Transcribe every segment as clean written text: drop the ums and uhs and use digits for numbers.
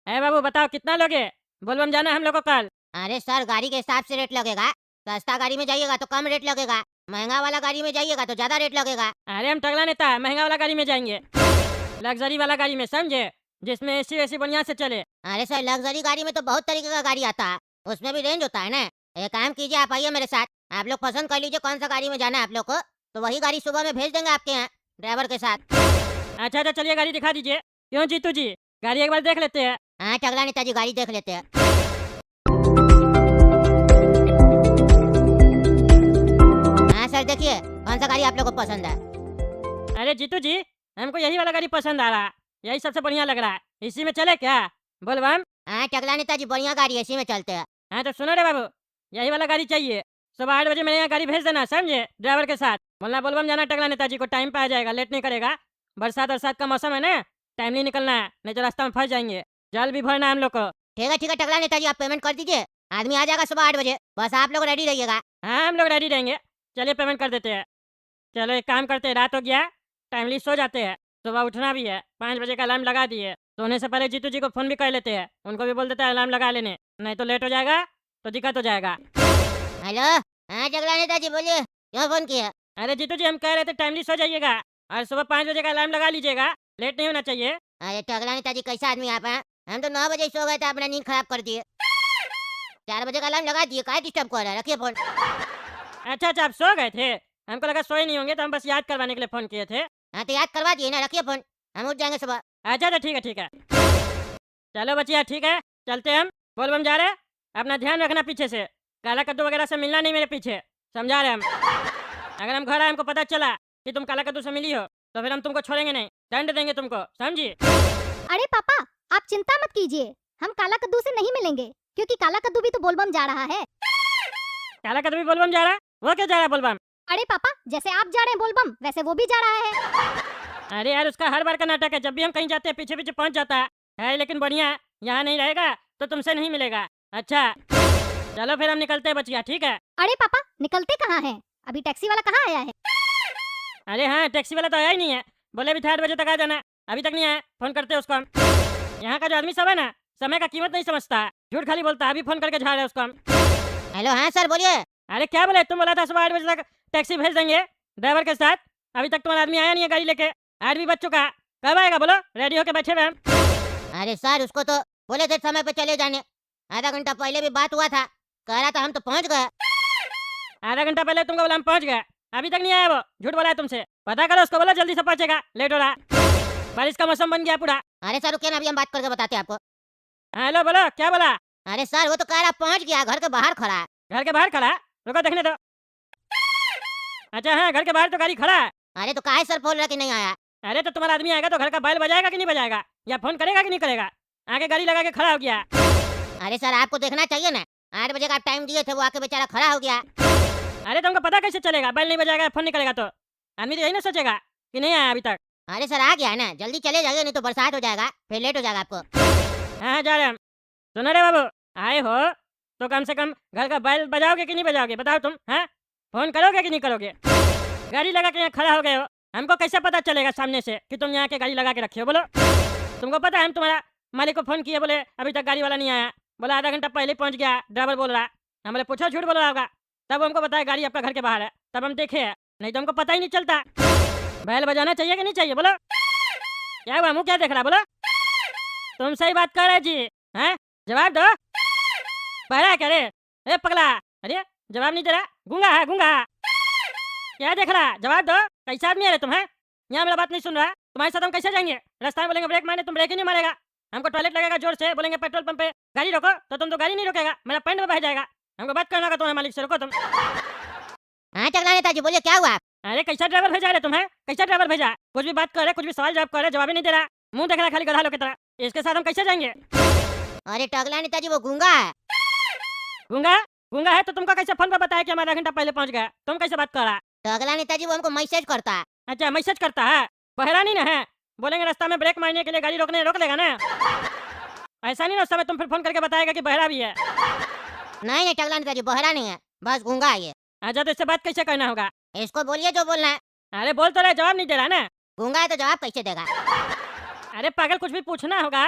है बाबू बताओ कितना लोगे? बोलबम जाना है हम लोग को कल। अरे सर, गाड़ी के हिसाब से रेट लगेगा। सस्ता गाड़ी में जाइएगा तो कम रेट लगेगा, महंगा वाला गाड़ी में जाइएगा तो ज्यादा रेट लगेगा। अरे हम टगला नेता है, महंगा वाला गाड़ी में जाएंगे, लग्जरी वाला गाड़ी में, समझे? जिसमें एसी वेसी बढ़िया से चले। अरे सर, लग्जरी गाड़ी में तो बहुत तरीके का गाड़ी आता है, उसमें भी रेंज होता है ना। एक काम कीजिए, आप आइए मेरे साथ, आप लोग पसंद कर लीजिए कौन सा गाड़ी में जाना है आप लोग को, तो वही गाड़ी सुबह में भेज देंगे आपके यहाँ ड्राइवर के साथ। अच्छा अच्छा चलिए गाड़ी दिखा दीजिए। क्यों जीतू जी, गाड़ी एक बार देख लेते हैं। हाँ टगला नेताजी, गाड़ी देख लेते हैं। हाँ सर, देखिए कौन सा गाड़ी आप लोग को पसंद है। अरे जीतू जी, हमको यही वाला गाड़ी पसंद आ रहा है, यही सबसे बढ़िया लग रहा है, इसी में चले क्या? बोलबम। हाँ टगला नेताजी, बढ़िया गाड़ी है, इसी में चलते हैं। हाँ तो सुनो रे बाबू, यही वाला गाड़ी चाहिए। सुबह 8 बजे मेरे यहाँ गाड़ी भेज देना, समझे? ड्राइवर के साथ बोलना बोलबम जाना टगला नेताजी को, टाइम पे आ जाएगा, लेट नहीं करेगा। बरसात बरसात का मौसम है ना, टाइम नहीं निकलना है, नहीं तो रास्ता में फंस जाएंगे। जल भी भरना है हम लोग को। ठीक है टगला नेताजी, आप पेमेंट कर दीजिए, आदमी आ जाएगा सुबह 8 बजे, बस आप लोग रेडी रहिएगा। हाँ हम लोग रेडी रहेंगे, चलिए पेमेंट कर देते हैं। चलो एक काम करते हैं, रात हो गया, टाइमली सो जाते हैं, सुबह उठना भी है। 5 बजे का अलार्म लगा दिए, सोने से पहले जीतू जी को फ़ोन भी कर लेते हैं, उनको भी बोल देते हैं अलार्म लगा लेने, नहीं तो लेट हो जाएगा तो दिक्कत हो जाएगा। हेलो, हाँ टगला नेताजी बोलिए, क्यों फोन किया? अरे जीतू जी, हम कह रहे थे टाइमली सो जाइएगा और सुबह 5 बजे का अलार्म लगा लीजिएगा, लेट नहीं होना चाहिए। अरे टगला नेताजी, कैसा आदमी आप हैं? हम तो 9 बजे ही सो गए थे, आपने नींद खराब कर दिए। 4 बजे का अलार्म लगा दिए, काहे डिस्टर्ब कर रहा है, रखिए फोन। अच्छा अच्छा, आप सो गए थे, हमको लगा सोए नहीं होंगे, तो हम बस याद करवाने के लिए फ़ोन किए थे। हाँ तो याद करवा दिए ना, रखिए फोन, हम उठ जाएंगे सुबह। अच्छा अच्छा ठीक है, चलो बचिया ठीक है, चलते हम। बोलबम जा रहे, अपना ध्यान रखना पीछे से, काला कद्दू वगैरह से मिलना नहीं मेरे पीछे, समझा रहे हम। अगर हम घर आए हमको पता चला कि तुम काला कद्दू से मिली हो, तो फिर हम तुमको छोड़ेंगे नहीं, दंड देंगे तुमको, समझी? अरे पापा, आप चिंता मत कीजिए, हम काला कद्दू से नहीं मिलेंगे, क्योंकि काला कद्दू भी तो बोलबम जा रहा है। काला कद्दू भी बोलबम जा रहा है? वो क्या जा रहा है बोलबम? अरे पापा, जैसे आप जा रहे हैं बोलबम, वैसे वो भी जा रहा है। अरे यार, उसका हर बार का नाटक है, जब भी हम कहीं जाते हैं पीछे पीछे पहुंच जाता है, लेकिन बढ़िया है, यहाँ नहीं रहेगा तो तुमसे नहीं मिलेगा। अच्छा चलो फिर हम निकलते हैं बचिया, ठीक है? अरे पापा, निकलते कहाँ हैं? अभी टैक्सी वाला कहाँ आया है? अरे हाँ, टैक्सी वाला तो आया ही नहीं है, बोले अभी 8 बजे तक आ जाना, अभी तक नहीं आया, फोन करते हैं उसको हम। यहाँ का जो आदमी सब है ना, समय का कीमत नहीं समझता है, झूठ खाली बोलता है, अभी फोन करके झाड़ रहे हैं उसको हम। हेलो, हाँ सर बोलिए। अरे क्या बोले, तुम बोला था सुबह 8 बजे तक टैक्सी भेज देंगे ड्राइवर के साथ, अभी तक तुम्हारा आदमी आया नहीं है गाड़ी लेके, 8 भी बज चुका है, कब आएगा बोलो? रेडी होके बैठे हुए हम। अरे सर, उसको तो बोले थे समय पे चले जाने, आधा घंटा पहले भी बात हुआ था, कह रहा था हम तो पहुंच गए। आधा घंटा पहले तुमको बोला हम पहुंच गए, अभी तक नहीं आया वो, झूठ बोला है तुमसे, पता करो उसको, बोलो जल्दी से पहुंचेगा, लेट हो रहा है, बारिश का मौसम बन गया पूरा। अरे सर रुकिए ना, अभी हम बात करके बताते हैं आपको। हेलो बोलो, क्या बोला? अरे सर, वो तो कह रहा पहुंच गया, घर के बाहर खड़ा है। घर के बाहर खड़ा है? रुको देखने दो। अच्छा हाँ, घर के बाहर तो गाड़ी खड़ा है। अरे तो काहे सर बोल रहा कि नहीं आया? अरे तो तुम्हारा आदमी आएगा तो घर का बैल बजाएगा कि नहीं बजाएगा, या फोन करेगा कि नहीं करेगा? आगे गाड़ी लगा के खड़ा हो गया। अरे सर, आपको देखना चाहिए ना, 8 बजे का टाइम दिए थे, वो आके बेचारा खड़ा हो गया। अरे तुमको पता कैसे चलेगा, बैल नहीं बजाएगा, फोन नहीं करेगा तो? आदमी तो यही ना सोचेगा कि नहीं आया अभी तक। अरे सर, आ गया है ना, जल्दी चले जाइए, नहीं तो बरसात हो जाएगा, फिर लेट हो जाएगा आपको। हाँ हाँ, जा रहे हम। सुनो रे बाबू, आए हो तो कम से कम घर का बैल बजाओगे कि नहीं बजाओगे, बताओ तुम? हैं, फोन करोगे कि नहीं करोगे? गाड़ी लगा के यहाँ खड़ा हो गए हो, हमको कैसे पता चलेगा सामने से कि तुम यहाँ के गाड़ी लगा के रखे हो? बोलो, तुमको पता है हम तुम्हारा मालिक को फोन किए, बोले अभी तक गाड़ी वाला नहीं आया, बोला आधा घंटा पहले पहुँच गया, ड्राइवर बोल रहा है। हम बोले पूछो, झूठ बोल रहा होगा, तब हमको बताया गाड़ी आपका घर के बाहर है, तब हम देखे हैं, नहीं तो हमको पता ही नहीं चलता। बैल बजाना चाहिए कि नहीं चाहिए बोलो? क्या हुआ, मुँह क्या देख रहा, बोलो? तुम सही बात कर रहे जी, हैं? जवाब दो, बहरा है क्या रे? ए पगला, अरे जवाब नहीं दे रहा, गूंगा है गूंगा? क्या देख रहा है, जवाब दो, कैसा आदमी है रे तुम? हैं, यहाँ मेरा बात नहीं सुन रहा, तुम्हारे साथ हम कैसे जाएंगे? रास्ता में बोलेंगे ब्रेक मारने, तुम ब्रेक ही नहीं मारेगा, हमको टॉयलेट लगेगा जोर से, बोलेंगे पेट्रोल पंप पे गाड़ी रोको, तो तुम तो गाड़ी नहीं रोकेगा, मेरा पैंट में बह जाएगा, हमको बात करना होगा तुम्हारे मालिक से, रोको तुम। हाँ टकला नेताजी बोलिए, क्या हुआ? अरे कैसा ड्राइवर भेजा रे तुम? है कैसा ड्राइवर भेजा, कुछ भी बात कर रहे, कुछ भी सवाल जवाब कर रहे, जवाब ही नहीं दे रहा, मुंह देख रहा खाली गधा लोग की तरह, इसके साथ हम कैसे जाएंगे? अरे टकला नेताजी, वो गूंगा है। गूंगा? गूंगा है तो तुमको कैसे फोन पर बताया कि हम आधा घंटा पहले पहुंच गए, तुम कैसे बात कर रहा? टकला नेताजी, वो हमको मैसेज करता है। अच्छा मैसेज करता है, बहरा नहीं ना है, बोलेंगे रास्ता में ब्रेक मारने के लिए गाड़ी रोकने रोक लेगा ना, ऐसा नहीं ना उस समय तुम फिर फोन करके बताएगा कि बहरा भी है। नहीं नहीं टकला नेताजी, बहरा नहीं है, बस गूंगा है ये। अच्छा तो इससे बात कैसे करना होगा? इसको बोलिए जो बोलना है। अरे बोल तो रहे, जवाब नहीं दे रहा ना। गूंगा है तो जवाब कैसे देगा? अरे पागल, कुछ भी पूछना होगा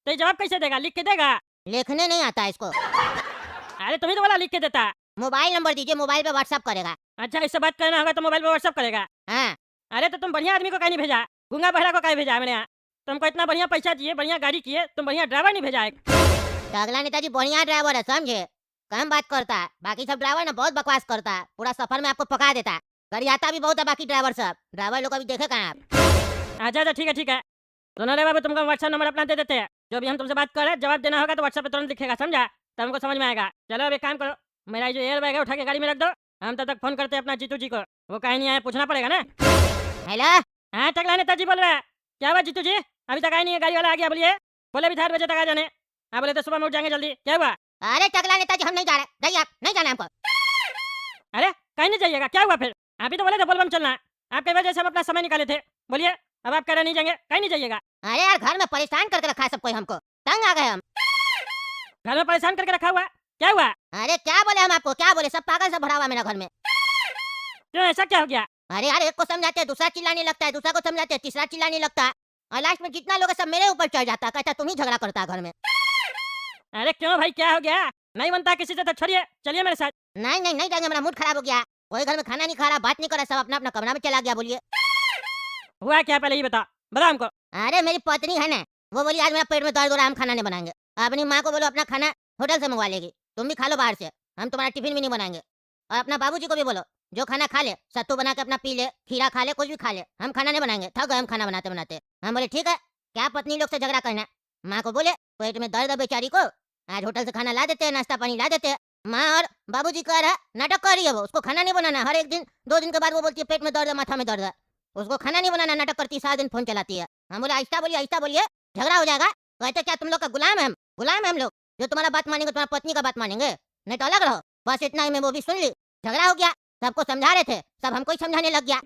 तो ये जवाब कैसे देगा? लिख के देगा? लिखने नहीं आता है इसको। अरे तुम्ही तो बोला लिख के देता। मोबाइल नंबर दीजिए, मोबाइल पे व्हाट्सएप करेगा। अच्छा, इससे बात करना होगा तो मोबाइल पे व्हाट्सअप करेगा। हाँ, अरे तो तुम बढ़िया आदमी को कहीं नहीं भेजा, गूंगा बहरा को कहीं भेजा है मेरे यहाँ? तुमको इतना बढ़िया पैसा दिए, बढ़िया गाड़ी किए, तुम बढ़िया ड्राइवर नहीं भेजा है? टकला नेताजी बढ़िया ड्राइवर है, समझे? कम बात करता है, बाकी सब ड्राइवर ना बहुत बकवास करता है, पूरा सफर में आपको पका देता है। गरियाता भी बहुत है बाकी ड्राइवर सब, ड्राइवर लोग अभी देखे कहाँ आप? अच्छा अच्छा, ठीक है ठीक है। तो ना रे बाबू, तुमको व्हाट्सएप नंबर अपना दे देते हैं। जो भी हम तुमसे बात कर रहे हैं, जवाब देना होगा तो व्हाट्सएप पे तुरंत लिखेगा, समझा? तब हमको समझ में आएगा। चलो अब एक काम करो, मेरा ये जो एयर बैग है उठा के गाड़ी में रख दो। हम तब तक फोन करते हैं अपना जीतू जी को, वो कहीं नहीं आया, पूछना पड़ेगा ना। हेलो, हाँ टकला नेताजी बोल रहा है। क्या हुआ जीतू जी? अभी तक आए नहीं है, गाड़ी वाला आ गया बोलिए। बोले भी था 8 बजे तक आ जाने। हाँ बोले तो सुबह में उठ जाएंगे जल्दी। क्या हुआ? अरे टकला नेताजी हम नहीं जा रहे, जाइए आप, नहीं जाना हमको। अरे कहीं नहीं जाइएगा, क्या हुआ फिर? आप ही तो बोले थे बोलबम चलना है, आपके वजह से हम अपना समय निकाले थे। बोलिए, अब आप कह रहे नहीं जाएंगे, कहीं नहीं जाइएगा। अरे यार घर में परेशान करके रखा है सब कोई हमको, तंग आ गए हम। घर में परेशान करके रखा हुआ है? क्या हुआ? अरे क्या बोले हम आपको, क्या बोले, सब पागल से भरा हुआ है मेरा घर में। क्यों, ऐसा क्या हो गया? अरे यार एक को समझाते हैं दूसरा चिल्लाने लगता है, दूसरा को समझाते हैं तीसरा चिल्लाने लगता है, और लास्ट में जितना लोग है सब मेरे ऊपर चढ़ जाता है, कहता है तुम ही झगड़ा करता है घर में। अरे क्यों भाई, क्या हो गया? नहीं बनता किसी से तो छोड़िए, चलिए मेरे साथ। नहीं नहीं नहीं जाएंगे, मेरा मूड खराब हो गया। कोई घर में खाना नहीं खा रहा, बात नहीं कर रहा, सब अपना अपना कमरा में चला गया। बोलिए हुआ क्या, पहले ये बताओ, बताओ हमको। अरे मेरी पत्नी है ना, वो बोली आज मेरा पेट में दर्द हो रहा है, हम खाना नहीं बनाएंगे। अपनी माँ को बोलो अपना खाना होटल से मंगवा लेगी, तुम भी खा लो बाहर से, हम तुम्हारा टिफिन भी नहीं बनाएंगे। और अपना बाबूजी को भी बोलो जो खाना खा ले, सत्तू बना के अपना पी ले, खीरा खा ले, कुछ भी खा ले, हम खाना नहीं बनाएंगे, थक गए हम खाना बनाते बनाते। हम बोले ठीक है, क्या पत्नी लोग से झगड़ा करना। माँ को बोले पेट में दर्द है बेचारी को, आज होटल से खाना ला देते हैं, नाश्ता पानी ला देते हैं। माँ और बाबूजी कह रहा है नाटक कर रही है, वो उसको खाना नहीं बनाना। हर एक दिन 2 दिन के बाद वो बोलती है पेट में दर्द है, माथा में दर्द है, उसको खाना नहीं बनाना, नाटक करती है, सारा दिन फोन चलाती है। हम बोले आहिस्ता बोलिए, झगड़ा हो जाएगा। कहते क्या तुम लोग का गुलाम है हम, गुलाम है हम लोग, जो तुम्हारा बात मानेंगे तुम्हारा पत्नी का बात मानेंगे, नहीं तो अलग रहो। बस इतना ही में वो भी सुन ली, झगड़ा हो गया। सबको समझा रहे थे, सब हमको ही समझाने लग गया।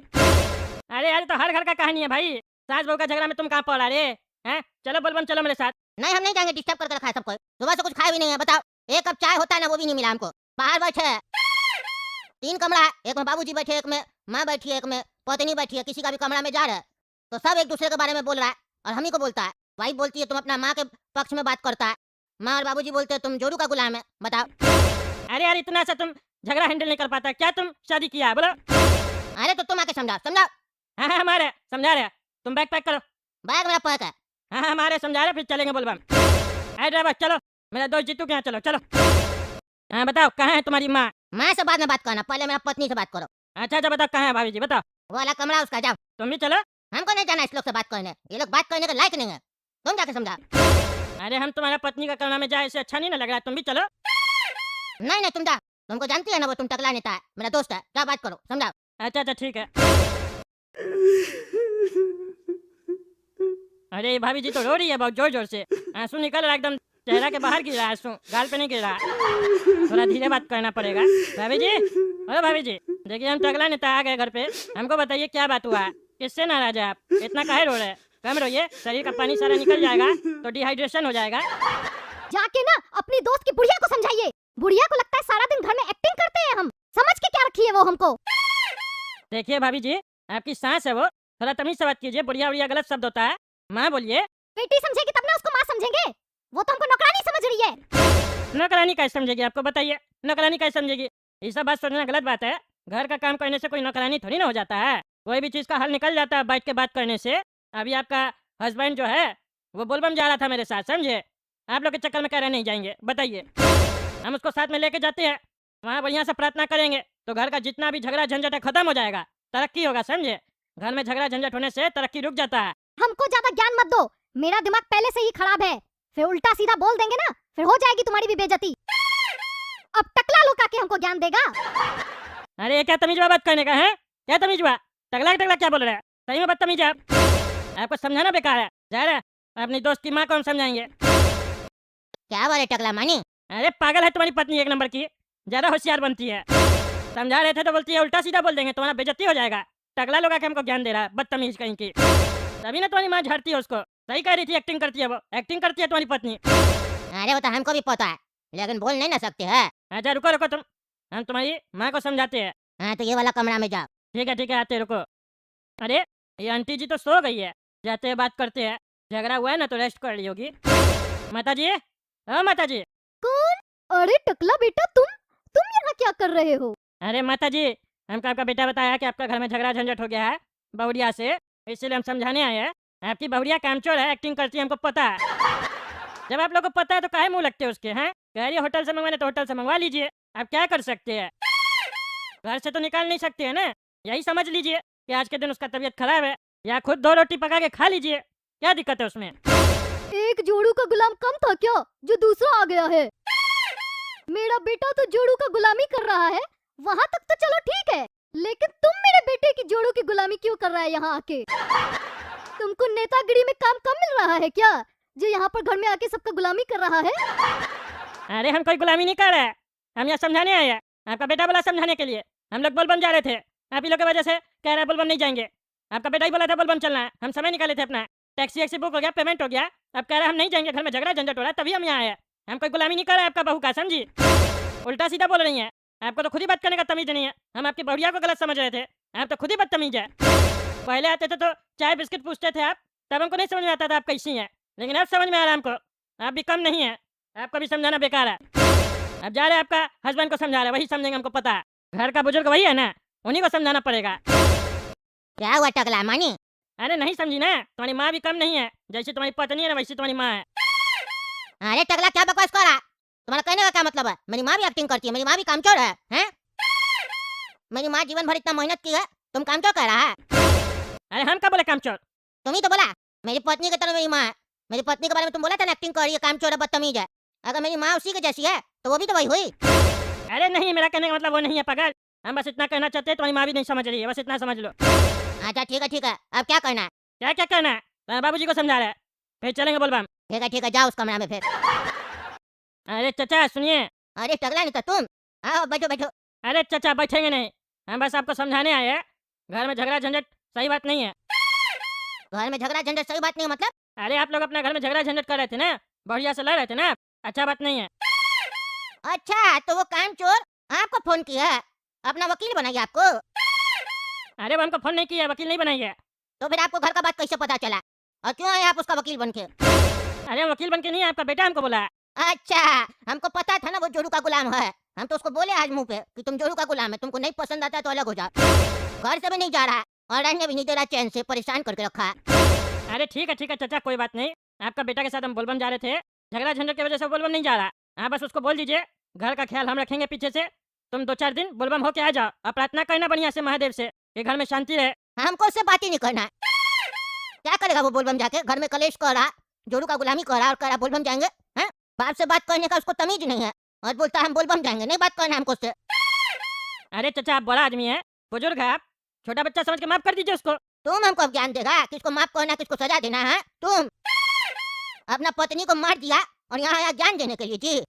अरे यार तो हर घर का कहानी है भाई, सास बहू का झगड़ा में तुम कहाँ पड़ा रे? हैं, चलो बोलबम चलो मेरे साथ। नहीं हम नहीं जाएंगे, डिस्टर्ब करके रखा है सबको, सुबह से कुछ खाया भी नहीं है। बताओ, एक कप चाय होता है ना, वो भी नहीं मिला हमको। बाहर बैठे हैं, 3 कमरा है, एक में बाबूजी बैठे, एक में माँ बैठी है, एक में पत्नी बैठी है। किसी का भी कमरा में जा रहा है तो सब एक दूसरे के बारे में बोल रहा है, और हम ही को बोलता है। वाइफ बोलती है तुम अपना माँ के पक्ष में बात करता है, माँ और बाबूजी बोलते हैं तुम जोरू का गुलाम है। बताओ। अरे यार इतना सा तुम झगड़ा हैंडल नहीं कर पाता क्या? तुम शादी किया है बोलो? अरे तो तुम आके समझाओ, समझाओ। हाँ हाँ हमारे समझा रहे, तुम बैग पैक करो। बैग मेरा पैक है। हाँ हाँ हमारे समझा रहे, फिर चलेंगे बोलबम। अरे ड्राइवर चलो, मेरा दोस्त जीतू के यहाँ चलो चलो। हाँ बताओ कहाँ है तुम्हारी माँ? माँ से बाद में बात करना, पहले मेरा पत्नी से बात करो। अच्छा अच्छा बताओ कहाँ है भाभी जी, बताओ। वो वाला कमरा उसका, जाओ। तुम भी चलो। हमको नहीं जाना इस लोग से बात करने, ये लोग बात करने के लायक नहीं है, तुम जाके समझा। अरे हम तुम्हारा पत्नी का कमरा में जाए इससे अच्छा नहीं ना लग रहा है, तुम भी चलो। नहीं नहीं तुम जा, तुमको जानती है ना वो, तुम टकला नेता है, मेरा दोस्त है, क्या बात करो, समझाओ। अच्छा अच्छा ठीक है। अरे भाभी जी तो रो रही है बहुत जोर जोर से, आंसू निकल रहा है एकदम, चेहरा के बाहर गिर रहा है आंसू, गाल पे नहीं गिर रहा। थोड़ा धीरे बात करना पड़ेगा। भाभी जी, अरे भाभी जी देखिए हम टकला नेता आ गए घर पे, हमको बताइए क्या बात हुआ, किससे नाराज है आप, इतना काहे रो रहे हैं? कम रोइए, शरीर का पानी सारा निकल जाएगा तो डिहाइड्रेशन हो जाएगा। जाके ना अपनी दोस्त की बुढ़िया को समझाइए, बुढ़िया को लगता है सारा दिन घर में एक्टिंग करते हैं हम, समझ के क्या रखी है वो हमको। देखिए भाभी जी, आपकी सांस है वो, थोड़ा तमीज से बात कीजिए, बुढ़िया बुढ़िया गलत शब्द होता है। माँ बोलिए। बेटी समझेगी तब ना उसको माँ समझेंगे, वो तो हमको नौकरानी समझ रही है। नौकरानी कैसे समझेगी, आपको बताइए, नौकरानी कैसे समझेगी? ये सब बात सोचना गलत बात है, घर का काम करने से कोई नौकरानी थोड़ी ना हो जाता है, कोई भी चीज़ का हल निकल जाता है बैठ के बात करने से। अभी आपका हस्बैंड जो है वो बोलबम जा रहा था मेरे साथ, समझे? आप लोग के चक्कर में कह रहे नहीं जाएंगे, बताइए। हम उसको साथ में लेके जाते हैं, वहाँ बढ़िया से प्रार्थना करेंगे तो घर का जितना भी झगड़ा झंझट है खत्म हो जाएगा, तरक्की होगा, समझे? घर में झगड़ा झंझट होने से तरक्की रुक जाता है। हमको ज्यादा ज्ञान मत दो, मेरा दिमाग पहले से ही खराब है, फिर उल्टा सीधा बोल देंगे ना, फिर हो जाएगी तुम्हारी भी बेइज्जती। अब टकला लोग आके हमको ज्ञान देगा। अरे ये क्या तमीज हुआ बात करने का है? क्या तमीज हुआ? टकला टकला क्या बोल रहे हैं? सही में बदतमीज है आप, आपको समझाना बेकार है। जा रहे अपनी दोस्त की माँ को हम समझाएंगे। क्या बोले टकला मानी? अरे पागल है तुम्हारी पत्नी, एक नंबर की, ज्यादा होशियार बनती है। समझा रहे थे तो बोलती है उल्टा सीधा बोल देंगे, तुम्हारा बेइज्जती हो जाएगा। टकला लोग आके हमको ज्ञान दे रहा है, बदतमीज कहीं की। तभी ना तुम्हारी माँ झाड़ती है उसको, सही कह रही थी, एक्टिंग करती है वो, एक्टिंग करती है तुम्हारी पत्नी। अरे वो तो हमको भी पता है, लेकिन बोल नहीं ना सकते है। अच्छा रुको रुको तुम, हम तुम्हारी माँ को समझाते हैं। हाँ तो ये वाला कमरा में जाओ। ठीक है आते रुको। अरे ये आंटी जी तो सो गई है, जाते हैं बात करते हैं, झगड़ा हुआ है ना तो रेस्ट कर ली होगी। माता जी, हाँ माता जी। कौन? अरे टकला बेटा, तुम यहाँ क्या कर रहे हो? अरे माता जी, हमको आपका बेटा बताया कि आपका घर में झगड़ा झंझट हो गया है बहुरिया से, इसीलिए हम समझाने आए हैं। आपकी बहुरिया कामचोर है, एक्टिंग करती है, हमको पता है। जब आप लोग को पता है तो काहे मुंह लगते हैं उसके, हैं? कह रही है होटल से मंगवाने तो होटल से मंगवा लीजिए, आप क्या कर सकते हैं? घर से तो निकाल नहीं सकते हैं ना। यही समझ लीजिए कि आज के दिन उसका तबीयत खराब है, या खुद 2 रोटी पका के खा लीजिए, क्या दिक्कत है उसमें? एक जोड़ू का गुलाम कम था क्या जो दूसरा आ गया है? मेरा बेटा तो जोड़ू का गुलामी कर रहा है, वहाँ तक तो चलो ठीक है, लेकिन तुम मेरे बेटे की जोड़ू की गुलामी क्यों कर रहा है यहाँ आके? तुमको नेतागिरी में काम कम मिल रहा है क्या, जो यहाँ पर घर में आके सबका गुलामी कर रहा है? अरे हम कोई गुलामी नहीं कर रहे हैं, हम यहाँ समझाने आए हैं। आपका बेटा बोला समझाने के लिए, हम लोग बोलबम जा रहे थे, आप ही लोग की वजह से कह रहे हैं बोलबम नहीं जाएंगे। आपका बेटा ही बोला था बोलबम चलना है, हम समय निकाले थे अपना, टैक्सी वैक्सी बुक हो गया, पेमेंट हो गया, अब कह रहे हैं हम नहीं जाएंगे, घर में झगड़ा झंझट हो रहा है, तभी हम यहाँ आए हैं। हम कोई गुलामी नहीं कर रहे हैं आपका बहू का, समझी? उल्टा सीधा बोल रही हैं, आपको तो खुद ही बात करने का तमीज नहीं है। हम आपकी बहुरिया को गलत समझ रहे थे, आप तो खुद ही बदतमीज है। पहले आते थे तो चाय बिस्किट पूछते थे आप, तब हमको नहीं समझ में आता था आप कैसी हैं, लेकिन अब समझ में आ रहा है हमको, आप भी कम नहीं है, आपको भी समझाना बेकार है। अब जा रहे हैं आपका हस्बैंड को समझा रहे हैं, वही समझेंगे, हमको पता है। घर का बुजुर्ग वही है ना, उन्हीं को समझाना पड़ेगा। क्या हुआ टकला मानी? अरे नहीं समझी ना, तुम्हारी माँ भी कम नहीं है, जैसी तुम्हारी पत्नी है ना वैसी तुम्हारी माँ है। अरे टकला क्या बकवास कर रहा? तुम्हारा कहने का क्या मतलब है? मेरी माँ भी एक्टिंग करती है, मेरी माँ भी कामचोर है, हैं? मेरी माँ जीवन भर इतना मेहनत की है, तुम कामचोर कह रहा है? अरे हम क्या बोले कामचोर? तुम ही तो बोला मेरी पत्नी की तरह मेरी माँ है। मेरी पत्नी के बारे में तुम बोला था ना एक्टिंग कर रही है, कामचोर है, बदतमीज है। अगर मेरी माँ उसी के जैसी है तो वो भी तो वही हुई। अरे नहीं, मेरा कहने का मतलब वो नहीं है पागल, हम बस इतना कहना चाहते हैं, तुम्हारी माँ भी नहीं समझ रही है, बस इतना समझ लो। अच्छा ठीक है, अब क्या करना है? क्या करना है? बाबूजी को समझा रहे हैं, फिर चलेंगे बोलबम। ठीक है, जाओ उस कमरा में फिर। अरे चाचा सुनिए। अरे टकला नहीं तो तुम आओ, बैठो। अरे चाचा बैठेंगे नहीं, हम बस आपको समझाने आए हैं, घर में झगड़ा झंझट सही बात नहीं है। घर में झगड़ा झंझट सही बात नहीं है मतलब? अरे आप लोग अपना घर में झगड़ा झंझट कर रहे थे ना, बढ़िया से लड़ रहे थे ना, अच्छा बात नहीं है। अच्छा तो वो कामचोर आपको फोन किया है, अपना वकील बनाइए आपको? अरे वो हमको फोन नहीं किया, वकील नहीं बनाई है। तो फिर आपको घर का बात कैसे पता चला, और क्यों आए आप उसका वकील बन के? अरे हम वकील बन के नहीं है, आपका बेटा हमको बोला है। अच्छा, हमको पता था ना वो जोड़ू का गुलाम है, हम तो उसको बोले आज मुंह पे कि तुम जोड़ू का गुलाम है, तुमको नहीं पसंद आता तो अलग हो जाओ। घर से भी नहीं जा रहा और रहने भी नहीं दे रहा, चैन से परेशान करके रखा है। अरे ठीक है चाचा, कोई बात नहीं, आपका बेटा के साथ हम बोलबम जा रहे थे, झगड़ा झंझट की वजह से बोलबम नहीं जा रहा। हाँ बस उसको बोल दीजिए घर का ख्याल हम रखेंगे पीछे से, तुम 2-4 दिन बोलबम होके आ जाओ और प्रार्थना करना बढ़िया से महादेव से कि घर में शांति रहे। हमको उससे बात ही नहीं करना है। क्या करेगा वो बोलबम जाके? घर में कलेश कर रहा, जोड़ू का गुलामी कर रहा और कह रहा बोलबम जाएंगे, हैं? बाप से बात करने का उसको तमीज नहीं है और बोलता है हम बोलबम जाएंगे, नहीं बात करना है हमको उससे। अरे चाचा आप बड़ा आदमी है, बुजुर्ग है आप, छोटा बच्चा समझ के माफ कर दीजिए उसको। तुम हमको ज्ञान देगा किसको माफ करना किसको सजा देना है? तुम अपना पत्नी को मार दिया और यहाँ आया ज्ञान देने के लिए जी।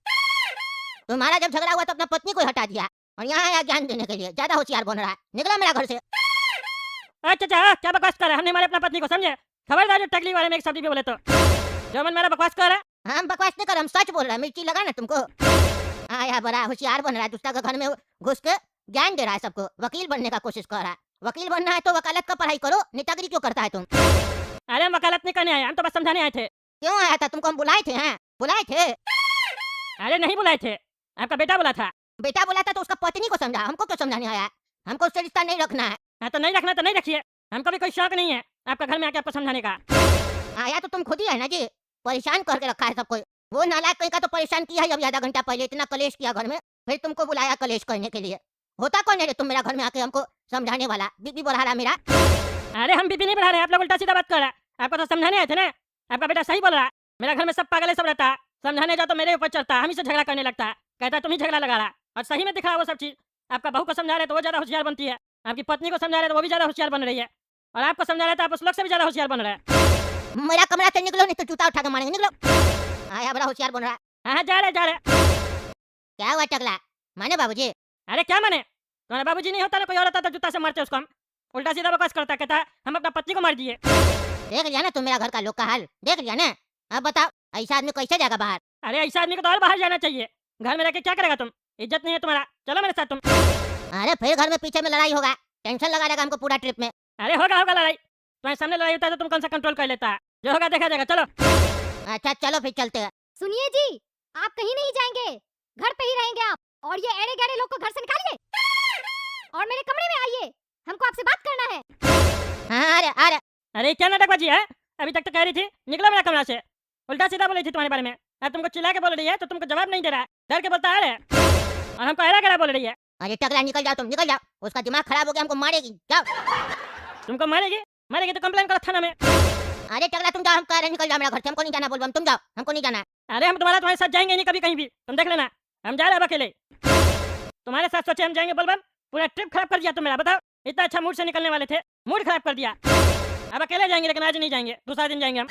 तुम्हारा जब झगड़ा हुआ तो अपना पत्नी को हटा दिया और यहाँ आया ज्ञान देने के लिए, ज्यादा होशियार बन रहा है, निकला मेरा घर से। चाचा क्या बकवास कर रहा है, हमने हमारे अपना पत्नी को समझे, खबरदार जो टकली वाले में एक शब्द भी बोले तो, जो मन मेरा बकवास कर रहा है। हम बकवास नहीं कर, हम सच बोल रहे हैं, मिर्ची लगा ना तुमको। आया बड़ा होशियार बन रहा है, दूसरा के घर में घुस के ज्ञान दे रहा है सबको, वकील बनने का कोशिश कर रहा है। वकील बनना है तो वकालत का पढ़ाई करो, नेतागिरी क्यों करता है तुम? अरे हम वकालत नहीं करने आए, हम तो बस समझाने आए थे। क्यों आया था? तुमको हम बुलाए थे? हैं बुलाए थे? अरे नहीं बुलाए थे, आपका बेटा बोला था। बेटा बोला था तो उसका पत्नी को समझा, हमको क्यों समझाने आया? हमको उससे रिश्ता नहीं रखना है। हाँ तो नहीं रखना तो नहीं रखिए, हमको भी कोई शौक नहीं है आपका घर में आके आपको समझाने का। आया तो तुम खुद ही है ना जी, परेशान करके रखा है सबको। वो नालायक कहीं का तो परेशान किया है अभी आधा घंटा पहले, इतना कलेश किया घर में, फिर तुमको बुलाया कलेश करने के लिए। होता कौन है रे तुम मेरा घर में आके हमको समझाने वाला? बीबी बढ़ा रहा मेरा। अरे हम बीबी नहीं बढ़ा रहे, आप लोग उल्टा सीधा बात कर रहा है, आपको तो समझाने आए थे ना। आपका बेटा सही बोल रहा है, मेरा घर में सब पागल है, सब रहता है, समझाने जाओ तो मेरे ऊपर चढ़ता है, हम ही से झगड़ा करने लगता है, कहता है तुम ही झगड़ा लगा रहा है। और सही में दिख रहा है वो सब चीज। आपका बहू को समझा रहे तो वो ज्यादा होशियार बनती है, आपकी पत्नी को समझा रहे तो वो भी ज्यादा होशियार बन रही है, और आपको समझा रहे तो आप उस लोग से भी ज्यादा होशियार बन रहे हैं। मेरा कमरा से निकलो नहीं तो जूता उठा के मारेंगे, निकलो। आया बड़ा होशियार बन रहा है। हाँ जा रहे। क्या हुआ टकला? माने बाबूजी? अरे क्या माने, तुम्हारा बाबूजी नहीं होता ना, कोई और होता तो जूता से मारते उसको हम। उल्टा सीधा बकवास करता, कहता है हम अपना पत्नी को मार दिए। देख लिया ना तुम मेरा घर का लोग का हाल, देख लिया ना। अब बताओ ऐसा आदमी कैसे जाएगा बाहर? अरे ऐसा आदमी को तो और बाहर जाना चाहिए, घर में रह के क्या करेगा तुम, इज्जत नहीं है तुम्हारा, चलो मेरे साथ तुम। अरे फिर घर में पीछे में लड़ाई होगा, टेंशन लगा रहेगा हमको पूरा ट्रिप में। अरे होगा लड़ाई, तुम्हारे सामने लड़ाई होता है तो तुम कौन सा कंट्रोल कर लेता है, जो होगा देखा जाएगा, चलो। अच्छा चलो फिर चलते हैं। सुनिए जी, आप कहीं नहीं जाएंगे, घर पे ही रहेंगे आप। और ये एड़े गहरे लोग को घर से निकालिए और मेरे कमरे में आइए, हमको आपसे बात करना है। हाँ आ रहे। अरे क्या नाटकबाजी है? अभी तक तो कह रही थी निकलो मेरा कमरा से, उल्टा सीधा बोल रही थी तुम्हारे बारे में। अब तुमको चिल्ला के बोल रही है तो तुमको जवाब नहीं दे रहा है, डर के बोलता है और हमको ऐरा गड़ा बोल रही है। अरे टकला निकल जाओ, तुम निकल जाओ, उसका दिमाग खराब हो गया, हमको मारेगी। जाओ। तुमको मारेगी? मारेगी तो कंप्लेन करो थाना में। अरे टकला तुम जाओ, हम कह रहे निकल जाओ मेरा घर से, हमको नहीं जाना। बोल तुम जाओ, हमको नहीं जाना। अरे हम तुम्हारे साथ जाएंगे नहीं कभी कहीं भी, तुम देख लेना। हम जा रहे हैं अब अकेले, तुम्हारे साथ सोचे हम जाएंगे बोलबम। पूरा ट्रिप खराब कर दिया तुम मेरा, बताओ। इतना अच्छा मूड से निकलने वाले थे, मूड खराब कर दिया। अब अकेले जाएंगे, लेकिन आज नहीं जाएंगे, दूसरा दिन जाएंगे हम।